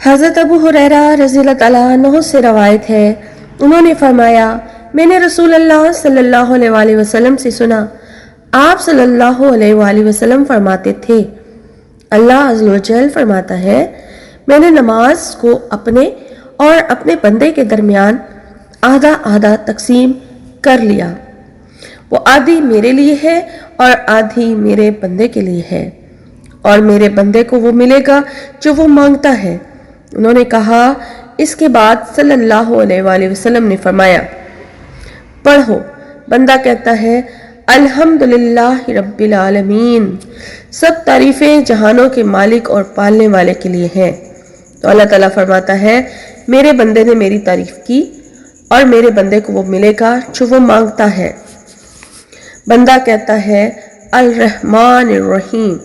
حضرت ابو ہریرہ رضی اللہ تعالیٰ عنہ سے روایت ہے، انہوں نے فرمایا، میں نے رسول اللہ صلی اللہ علیہ وآلہ وسلم سے سنا، آپ صلی اللہ علیہ وآلہ وسلم فرماتے تھے، اللہ عز و جل فرماتا ہے، میں نے نماز کو اپنے اور اپنے بندے کے درمیان آدھا آدھا تقسیم کر لیا، وہ آدھی میرے لیے ہے اور آدھی میرے بندے کے لیے ہے، اور میرے بندے کو وہ ملے گا جو وہ مانگتا ہے۔ انہوں نے کہا، اس کے بعد صلی اللہ علیہ وآلہ وسلم نے فرمایا، پڑھو۔ بندہ کہتا ہے، الحمدللہ رب العالمین، سب تعریفیں جہانوں کے مالک اور پالنے والے کے لیے ہیں۔ تو اللہ تعالیٰ فرماتا ہے، میرے بندے نے میری تعریف کی اور میرے بندے کو وہ ملے گا جو وہ مانگتا ہے۔ بندہ کہتا ہے، الرحمن الرحیم،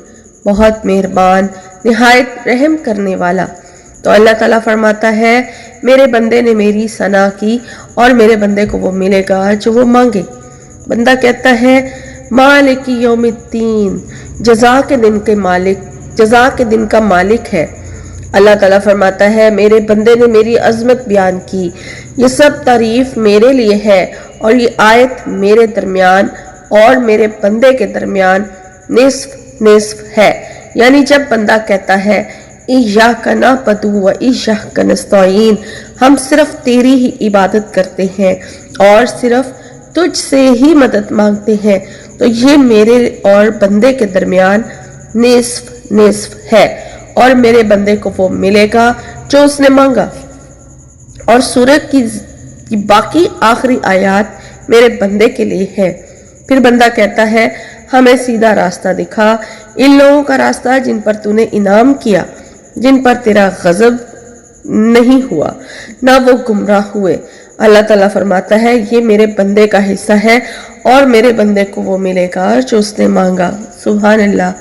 بہت مہربان، نہایت رحم کرنے والا۔ تو اللہ تعالیٰ فرماتا ہے، میرے بندے نے میری ثنا کی اور میرے بندے کو وہ ملے گا جو وہ مانگے۔ بندہ کہتا ہے، مالک یوم الدین، جزا کے دن کا مالک ہے۔ اللہ تعالیٰ فرماتا ہے، میرے بندے نے میری عظمت بیان کی، یہ سب تعریف میرے لیے ہے اور یہ آیت میرے درمیان اور میرے بندے کے درمیان نصف نصف ہے۔ یعنی جب بندہ کہتا ہے، ایاک نعبد و ایاک نستعین، ہم صرف تیری ہی عبادت کرتے ہیں اور صرف تجھ سے ہی مدد مانگتے ہیں، تو یہ میرے اور بندے کے درمیان نصف نصف ہے اور میرے بندے کو وہ ملے گا جو اس نے مانگا۔ اور سورہ کی باقی آخری آیات میرے بندے کے لیے ہے۔ پھر بندہ کہتا ہے، ہمیں سیدھا راستہ دکھا، ان لوگوں کا راستہ جن پر تو نے انعام کیا، جن پر تیرا غضب نہیں ہوا، نہ وہ گمراہ ہوئے۔ اللہ تعالیٰ فرماتا ہے، یہ میرے بندے کا حصہ ہے اور میرے بندے کو وہ ملے گا جو اس نے مانگا۔ سبحان اللہ۔